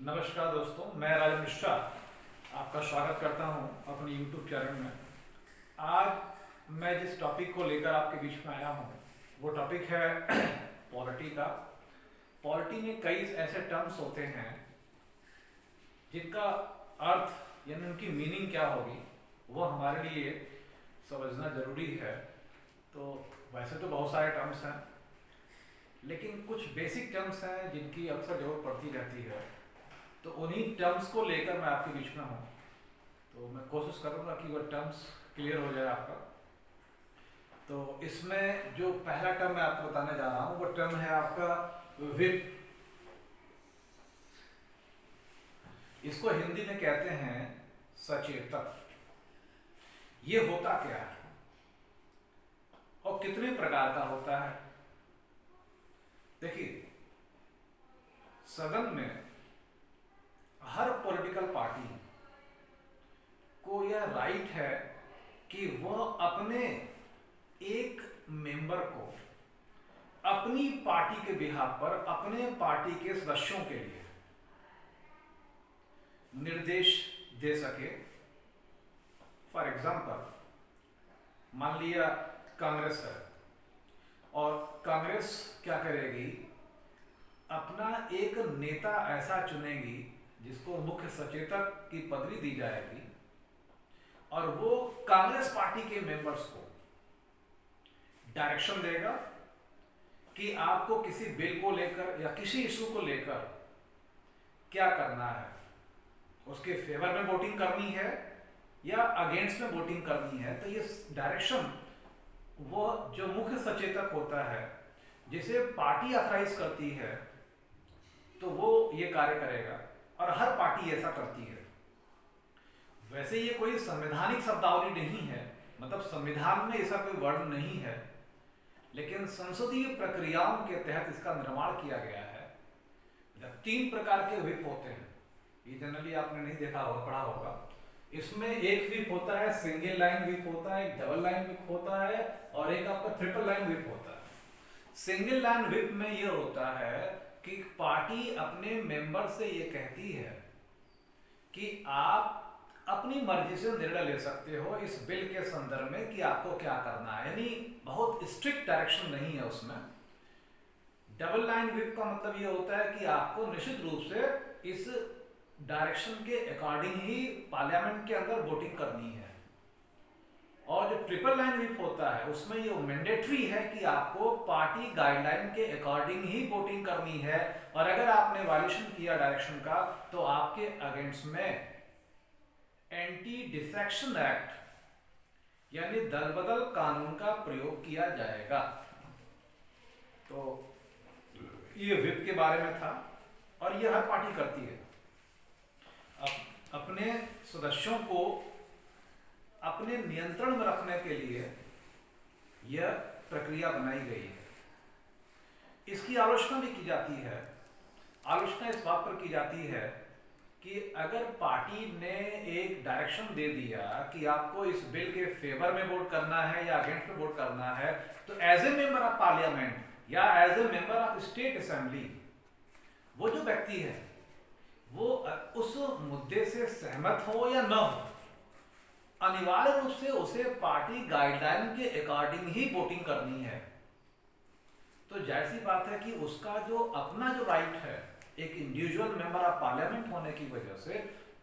नमस्कार दोस्तों, मैं राजन मिश्रा आपका स्वागत करता हूं अपने YouTube चैनल में। आज मैं जिस टॉपिक को लेकर आपके बीच में आया हूं वो टॉपिक है पॉलिटी का। पॉलिटी में कई ऐसे टर्म्स होते हैं जिनका अर्थ यानी उनकी मीनिंग क्या होगी वो हमारे लिए समझना ज़रूरी है। तो वैसे तो बहुत सारे टर्म्स हैं, लेकिन कुछ बेसिक टर्म्स हैं जिनकी अक्सर ज़रूरत पड़ती रहती है। तो उन्हीं टर्म्स को लेकर मैं आपके बीच में हूँ। तो मैं कोशिश करूँगा कि वो टर्म्स क्लियर हो जाए आपका। तो इसमें जो पहला टर्म मैं आपको बताने जा रहा हूँ वो टर्म है आपका विप। इसको हिंदी में कहते हैं सचेतक। ये होता क्या है और कितने प्रकार का होता है? देखिए, सदन में हर पॉलिटिकल पार्टी को यह राइट है कि वह अपने एक मेंबर को अपनी पार्टी के बिहाफ पर अपने पार्टी के सदस्यों के लिए निर्देश दे सके। फॉर एग्जाम्पल, मान लिया कांग्रेस है और कांग्रेस क्या करेगी, अपना एक नेता ऐसा चुनेगी जिसको मुख्य सचेतक की पदवी दी जाएगी और वो कांग्रेस पार्टी के मेंबर्स को डायरेक्शन देगा कि आपको किसी बिल को लेकर या किसी इशू को लेकर क्या करना है, उसके फेवर में वोटिंग करनी है या अगेंस्ट में वोटिंग करनी है। तो ये डायरेक्शन वो जो मुख्य सचेतक होता है जिसे पार्टी ऑथराइज करती है, तो वो ये कार्य करेगा और हर पार्टी ऐसा करती है। वैसे ये कोई संवैधानिक शब्दावली नहीं है, मतलब संविधान में ऐसा कोई वर्ड नहीं है, लेकिन संसदीय प्रक्रियाओं के तहत इसका निर्माण किया गया है। जब 3 प्रकार के व्हिप होते हैं, ये जनरली आपने नहीं देखा होगा, पढ़ा होगा। इसमें एक व्हिप होता है सिंगल लाइन व्हिप होता है, एक डबल लाइन व्हिप होता है और एक आपका ट्रिपल लाइन व्हिप होता है। सिंगल लाइन व्हिप में ये होता है कि पार्टी अपने मेंबर से ये कहती है कि आप अपनी मर्जी से निर्णय ले सकते हो इस बिल के संदर्भ में कि आपको क्या करना है, यानी बहुत स्ट्रिक्ट डायरेक्शन नहीं है उसमें। डबल लाइन व्हिप का मतलब ये होता है कि आपको निश्चित रूप से इस डायरेक्शन के अकॉर्डिंग ही पार्लियामेंट के अंदर वोटिंग करनी है। और जो ट्रिपल लाइन व्हिप होता है उसमें ये मैंडेटरी है कि आपको पार्टी गाइडलाइन के अकॉर्डिंग ही वोटिंग करनी है और अगर आपने वायलेशन किया डायरेक्शन का तो आपके अगेंस्ट में एंटी डिफेक्शन एक्ट यानी दल बदल कानून का प्रयोग किया जाएगा। तो ये व्हिप के बारे में था और ये हर पार्टी करती है। अपने सदस्यों को अपने नियंत्रण में रखने के लिए यह प्रक्रिया बनाई गई है। इसकी आलोचना भी की जाती है। आलोचना इस बात पर की जाती है कि अगर पार्टी ने एक डायरेक्शन दे दिया कि आपको इस बिल के फेवर में वोट करना है या अगेंस्ट में वोट करना है, तो as a member of parliament या as a member of state assembly वो जो व्यक्ति है वो उस मुद्दे से सहमत हो या न हो, अनिवार्य रूप से उसे पार्टी गाइडलाइन के अकॉर्डिंग ही वोटिंग करनी है। तो जाहिर सी बात है कि उसका जो अपना जो राइट है एक इंडिविजुअल मेंबर ऑफ पार्लियामेंट होने की वजह से,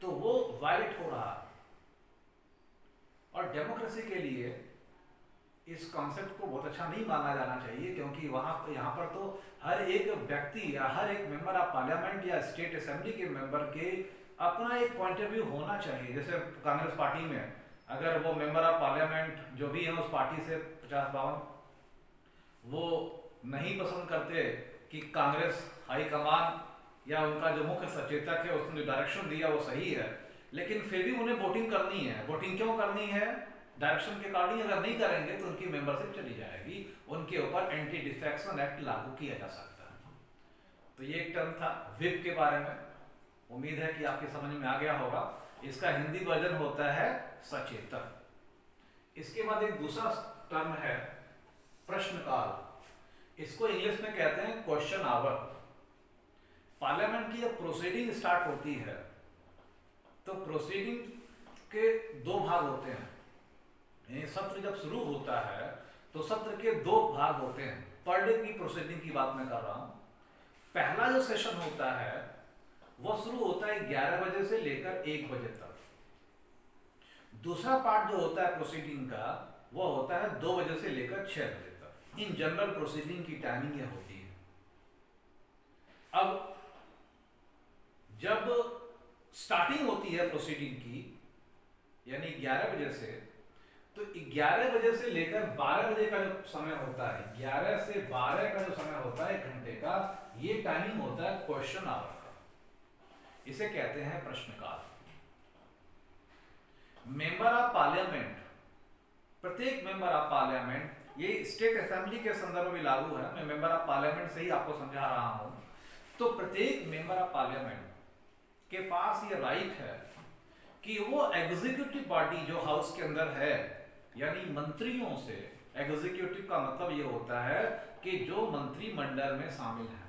तो वो वायलेट हो रहा है। और डेमोक्रेसी के लिए इस कॉन्सेप्ट को बहुत अच्छा नहीं माना जाना चाहिए, क्योंकि यहाँ पर तो हर एक व्यक्ति या हर एक मेंबर ऑफ पार्लियामेंट या स्टेट असेंबली के मेंबर के अपना एक पॉइंट ऑफ व्यू होना चाहिए। जैसे कांग्रेस पार्टी में अगर वो मेंबर ऑफ पार्लियामेंट जो भी है उस पार्टी से 50-52 वो नहीं पसंद करते कि कांग्रेस हाईकमान या उनका जो मुख्य सचेतक है उसने जो डायरेक्शन दिया वो सही है, लेकिन फिर भी उन्हें वोटिंग करनी है। वोटिंग क्यों करनी है? डायरेक्शन के अकॉर्डिंग अगर नहीं करेंगे तो उनकी मेंबरशिप चली जाएगी, उनके ऊपर एंटी डिफेक्शन एक्ट लागू किया जा सकता है। तो ये एक टर्म था व्हिप के बारे में। उम्मीद है कि आपके समझ में आ गया होगा। इसका हिंदी वर्जन होता है सचेतक। इसके बाद एक दूसरा टर्म है प्रश्नकाल। इसको इंग्लिश में कहते हैं क्वेश्चन आवर। पार्लियामेंट की जब प्रोसीडिंग स्टार्ट होती है तो प्रोसीडिंग के दो भाग होते हैं। यानी सत्र जब शुरू होता है तो सत्र के दो भाग होते हैं। पर डे की प्रोसीडिंग की बात मैं कर रहा हूं। पहला जो सेशन होता है वो शुरू होता है 11 बजे से लेकर 1 बजे तक। दूसरा पार्ट जो होता है प्रोसीडिंग का वो होता है 2 बजे से लेकर 6 बजे तक। इन जनरल प्रोसीडिंग की टाइमिंग ये होती है। अब जब स्टार्टिंग होती है प्रोसीडिंग की यानी 11 बजे से, तो 11 बजे से लेकर 12 बजे का जो समय होता है, 11 से 12 का जो समय होता है 1 घंटे का, ये टाइमिंग होता है क्वेश्चन आवर का। इसे कहते हैं प्रश्नकाल। मेंबर ऑफ पार्लियामेंट, प्रत्येक मेंबर ऑफ पार्लियामेंट, ये स्टेट असेंबली के संदर्भ में लागू है, मैं मेंबर ऑफ पार्लियामेंट से ही आपको समझा रहा हूं। तो प्रत्येक मेंबर ऑफ पार्लियामेंट के पास ये राइट है कि वो एग्जीक्यूटिव बॉडी जो हाउस के अंदर है, यानी मंत्रियों से, एग्जीक्यूटिव का मतलब ये होता है कि जो मंत्रिमंडल में शामिल हैं,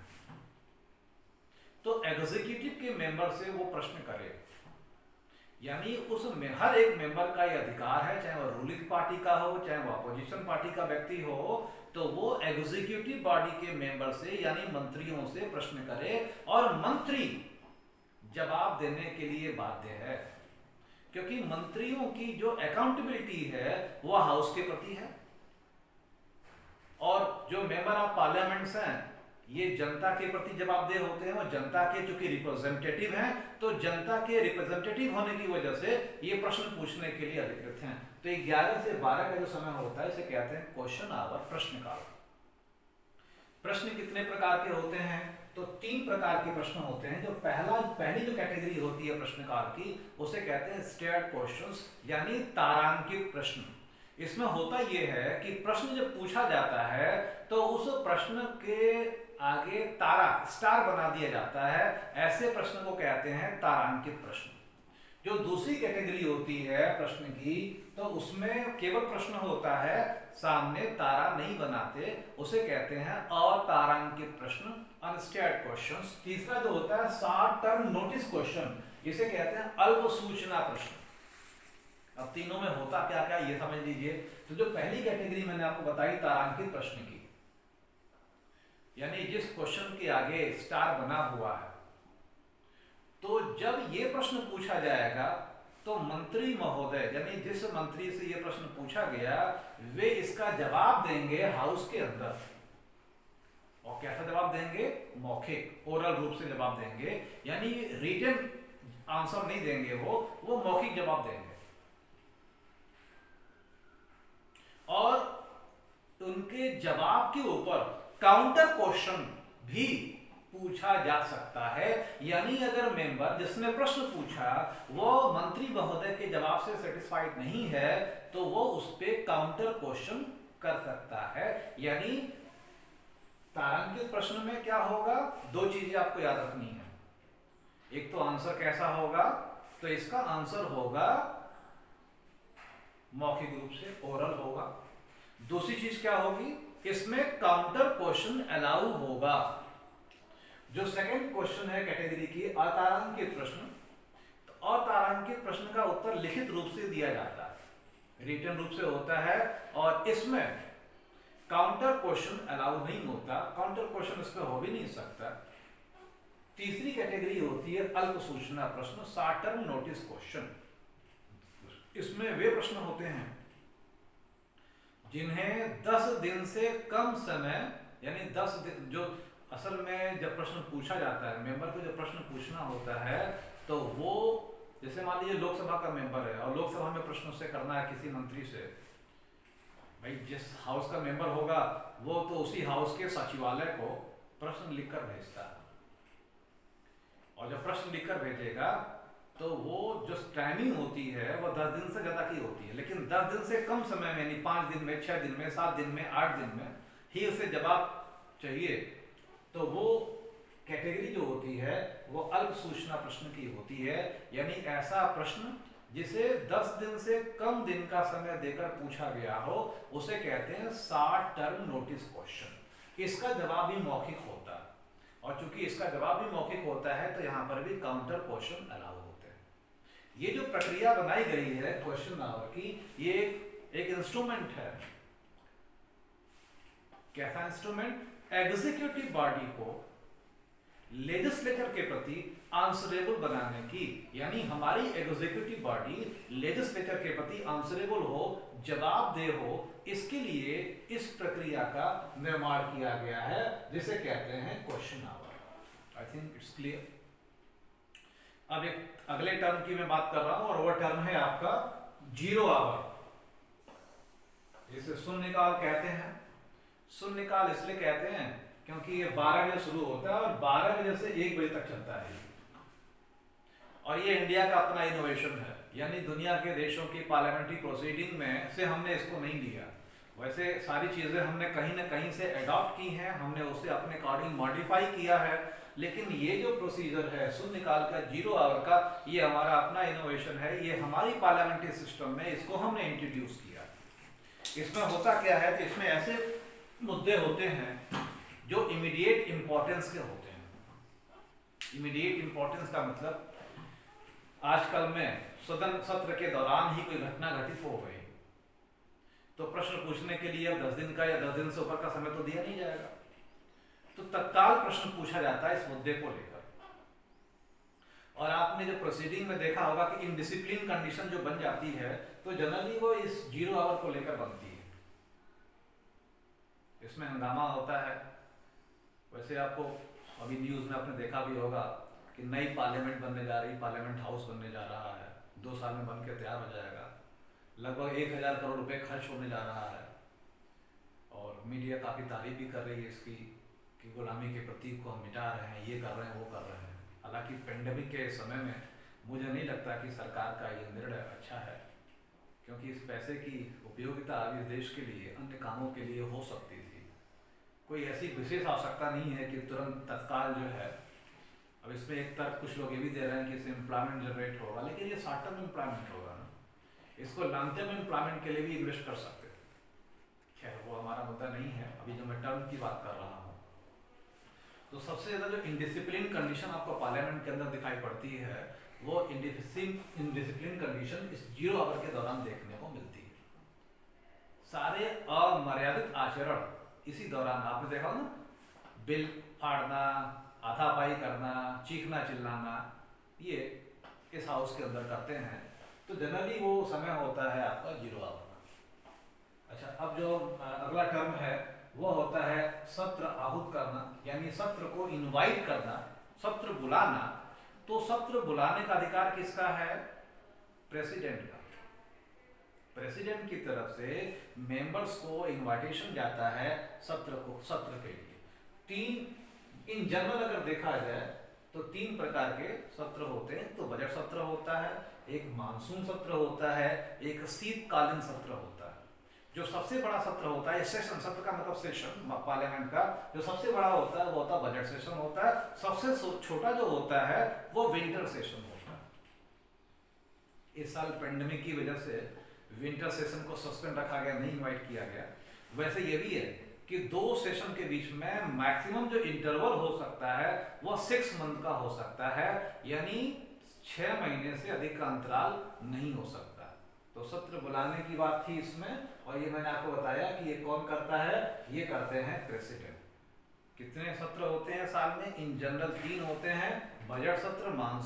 तो एग्जीक्यूटिव के मेंबर से वो प्रश्न करे। यानी उसमें हर एक मेंबर का ये अधिकार है, चाहे वो रूलिंग पार्टी का हो चाहे वो अपोजिशन पार्टी का व्यक्ति हो, तो वो एग्जीक्यूटिव बॉडी के मेंबर से यानी मंत्रियों से प्रश्न करे और मंत्री जवाब देने के लिए बाध्य है, क्योंकि मंत्रियों की जो अकाउंटेबिलिटी है वो हाउस के प्रति है। और जो मेंबर ऑफ पार्लियामेंट्स हैं ये जनता के प्रति जवाबदेह होते हैं। वो जनता के चूंकि रिप्रेजेंटेटिव हैं, तो जनता के रिप्रेजेंटेटिव होने की वजह से ये प्रश्न पूछने के लिए अधिकृत हैं। तो 11 से 12 का जो समय होता है इसे कहते हैं क्वेश्चन आवर, प्रश्नकाल। प्रश्न कितने प्रकार के होते हैं? तो 3 प्रकार के प्रश्न होते हैं। जो पहली जो कैटेगरी होती है प्रश्नकाल की, उसे कहते हैं स्टेयर्ड क्वेश्चंस, यानी तारांकित प्रश्न। इसमें होता यह है कि प्रश्न जब पूछा जाता है तो उस प्रश्न के आगे तारा, स्टार बना दिया जाता है। ऐसे प्रश्न को कहते हैं तारांकित प्रश्न। जो दूसरी कैटेगरी होती है प्रश्न की, तो उसमें केवल प्रश्न होता है, सामने तारा नहीं बनाते, उसे कहते हैं अतारांकित प्रश्न, अनस्टेयर्ड क्वेश्चंस। तीसरा जो होता है शॉर्ट टर्म नोटिस क्वेश्चन, इसे कहते हैं अल्प सूचना प्रश्न। अब तीनों में होता क्या क्या ये समझ लीजिए। तो जो पहली कैटेगरी मैंने आपको बताई तारांकित प्रश्न की, यानी जिस क्वेश्चन के आगे स्टार बना हुआ है, तो जब ये प्रश्न पूछा जाएगा तो मंत्री महोदय, यानी जिस मंत्री से ये प्रश्न पूछा गया, वे इसका जवाब देंगे हाउस के अंदर। और कैसा जवाब देंगे? मौखिक, ओरल रूप से जवाब देंगे, यानी रिटन आंसर नहीं देंगे, वो मौखिक जवाब देंगे। और उनके जवाब के ऊपर काउंटर क्वेश्चन भी पूछा जा सकता है। यानी अगर मेंबर जिसने प्रश्न पूछा वो मंत्री महोदय के जवाब से सेटिस्फाइड नहीं है, तो वो उस पर काउंटर क्वेश्चन कर सकता है। यानी तारांकित प्रश्न में क्या होगा? 2 चीजें आपको याद रखनी है। एक तो आंसर कैसा होगा, तो इसका आंसर होगा मौखिक रूप से, ओरल होगा। दूसरी चीज क्या होगी? इसमें काउंटर क्वेश्चन अलाउ होगा। जो सेकंड क्वेश्चन है कैटेगरी की अतारांकित प्रश्न, तो अतारांकित प्रश्न का उत्तर लिखित रूप से दिया जाता है, रिटन रूप से होता है, और इसमें काउंटर क्वेश्चन अलाउ नहीं होता। काउंटर क्वेश्चन इस पर हो भी नहीं सकता। तीसरी कैटेगरी होती है अल्प सूचना प्रश्न, शॉर्ट टर्म नोटिस क्वेश्चन। इसमें वे प्रश्न होते हैं जिन्हें 10 दिन से कम समय, यानी 10 दिन, जो असल में जब प्रश्न पूछा जाता है, मेंबर को जब प्रश्न पूछना होता है, तो वो जैसे मान लीजिए लोकसभा का मेंबर है और लोकसभा में प्रश्न उससे करना है किसी मंत्री से, भाई जिस हाउस का मेंबर होगा वो तो उसी हाउस के सचिवालय को प्रश्न लिखकर भेजता है, और जब प्रश्न लिखकर भेजेगा तो वो जो टाइमिंग होती है वो 10 दिन से ज्यादा की होती है। लेकिन 10 दिन से कम समय में, यानी 5 दिन में, 6 दिन में, 7 दिन में, 8 दिन में ही उसे जवाब चाहिए, तो वो कैटेगरी जो होती है वो अल्प सूचना प्रश्न की होती है। यानी ऐसा प्रश्न जिसे 10 दिन से कम दिन का समय देकर पूछा गया हो, उसे कहते हैं शॉर्ट टर्म नोटिस क्वेश्चन। इसका जवाब भी मौखिक होता है। और चूंकि इसका जवाब भी मौखिक होता है तो यहाँ पर भी काउंटर क्वेश्चन अलाउ होते हैं। ये जो प्रक्रिया बनाई गई है क्वेश्चन आवर की, ये एक इंस्ट्रूमेंट है। कैसा इंस्ट्रूमेंट? एग्जीक्यूटिव बॉडी को लेजिस्लेचर के प्रति आंसरेबल बनाने की, यानी हमारी एग्जीक्यूटिव बॉडी लेजिस्लेचर के प्रति आंसरेबल हो, जवाबदेह हो, इसके लिए इस प्रक्रिया का निर्माण किया गया है जिसे कहते हैं question hour. I think it's clear. अब एक अगले टर्म की मैं बात कर रहा हूं और वो टर्म है आपका जीरो आवर, जिसे शून्यकाल कहते हैं। शून्यकाल इसलिए कहते हैं क्योंकि ये 12 बजे शुरू होता है और 12 बजे से 1 बजे तक चलता है। और ये इंडिया का अपना इनोवेशन है, यानी दुनिया के देशों की पार्लियामेंट्री प्रोसीडिंग में से हमने इसको नहीं लिया। वैसे सारी चीज़ें हमने कहीं ना कहीं से अडॉप्ट की हैं, हमने उसे अपने अकॉर्डिंग मॉडिफाई किया है, लेकिन ये जो प्रोसीजर है शून्यकाल का, जीरो आवर का, ये हमारा अपना इनोवेशन है। ये हमारी पार्लियामेंट्री सिस्टम में इसको हमने इंट्रोड्यूस किया। इसमें होता क्या है कि इसमें ऐसे मुद्दे होते हैं जो इमीडिएट इंपॉर्टेंस के होते हैं। इमीडिएट इंपॉर्टेंस का मतलब आजकल में सदन सत्र के दौरान ही कोई घटना घटित हो गई तो प्रश्न पूछने के लिए अब 10 दिन का या 10 दिन से ऊपर का समय तो दिया नहीं जाएगा, तो तत्काल प्रश्न पूछा जाता है इस मुद्दे को लेकर। और आपने जो प्रोसीडिंग में देखा होगा कि इनडिसिप्लिन कंडीशन जो बन जाती है तो जनरली वो इस जीरो आवर को लेकर बनती है। इसमें हंगामा होता है। वैसे आपको अभी न्यूज़ में आपने देखा भी होगा कि नई पार्लियामेंट बनने जा रही, पार्लियामेंट हाउस बनने जा रहा है, 2 साल में बन के तैयार हो जाएगा। लगभग 1000 करोड़ रुपए खर्च होने जा रहा है और मीडिया काफ़ी तारीफ भी कर रही है इसकी कि गुलामी के प्रतीक को हम मिटा रहे हैं, ये कर रहे हैं, वो कर रहे हैं। हालांकि पेंडेमिक के समय में मुझे नहीं लगता कि सरकार का ये निर्णय अच्छा है, क्योंकि इस पैसे की उपयोगिता अभी देश के लिए अन्य कामों के लिए हो सकती थी। कोई ऐसी विशेष आवश्यकता नहीं है कि तुरंत तत्काल जो है। अब इसमें एक तरफ कुछ लोग ये भी दे रहे हैं कि इससे एम्प्लॉयमेंट जनरेट होगा, लेकिन ये शॉर्ट टर्म एम्प्लॉयमेंट होगा ना, इसको लॉन्ग टर्म एम्प्लॉयमेंट के लिए भी इन्वेस्ट कर सकते हैं। खैर वो हमारा मुद्दा नहीं है, अभी जो मैं टर्म की बात कर रहा हूँ। तो सबसे ज़्यादा जो इनडिसिप्लिन कंडीशन आपको पार्लियामेंट के अंदर दिखाई पड़ती है वो इनडिसिप्लिन कंडीशन इस जीरो आवर के दौरान देखने को मिलती है। सारे अमर्यादित आचरण इसी दौरान आपने देखा ना, बिल फाड़ना, हाथापाई करना, चीखना चिल्लाना, ये इस हाउस के अंदर करते हैं। तो जनरली वो समय होता है आपका जीरो आवर का। अच्छा, अब जो अगला टर्म है वो होता है सत्र आहूत करना, यानी सत्र को इनवाइट करना, सत्र बुलाना। तो सत्र बुलाने का अधिकार किसका है? प्रेसिडेंट का। प्रेसिडेंट की तरफ से मेंबर्स को इनविटेशन जाता है सत्र के लिए। 3 इन जनरल अगर देखा जाए तो 3 प्रकार के सत्र होते हैं। तो बजट सत्र होता है, एक मानसून सत्र होता है, एक शीतकालीन सत्र होता है। जो सबसे बड़ा सत्र होता है, सेशन, सत्र का मतलब सेशन पार्लियामेंट का, जो सबसे बड़ा होता है वो होता है बजट सेशन होता है। सबसे छोटा जो होता है वो विंटर सेशन होता है। इस साल पेंडेमिक की वजह से विंटर सेशन को सस्पेंड रखा गया, नहीं इनवाइट किया गया। वैसे ये भी है कि 2 सेशन के बीच में मैक्सिमम जो इंटरवल हो सकता है वो 6 मंथ का हो सकता है, यानी 6 महीने से अधिक का अंतराल नहीं हो सकता। तो सत्र बुलाने की बात थी इसमें, और ये मैंने आपको बताया कि ये कौन करता है, ये करते हैं प्रेसिडेंट। कितने सत्र होते हैं साल में? इन जनरल 3 होते हैं, बजट सत्र, मानसून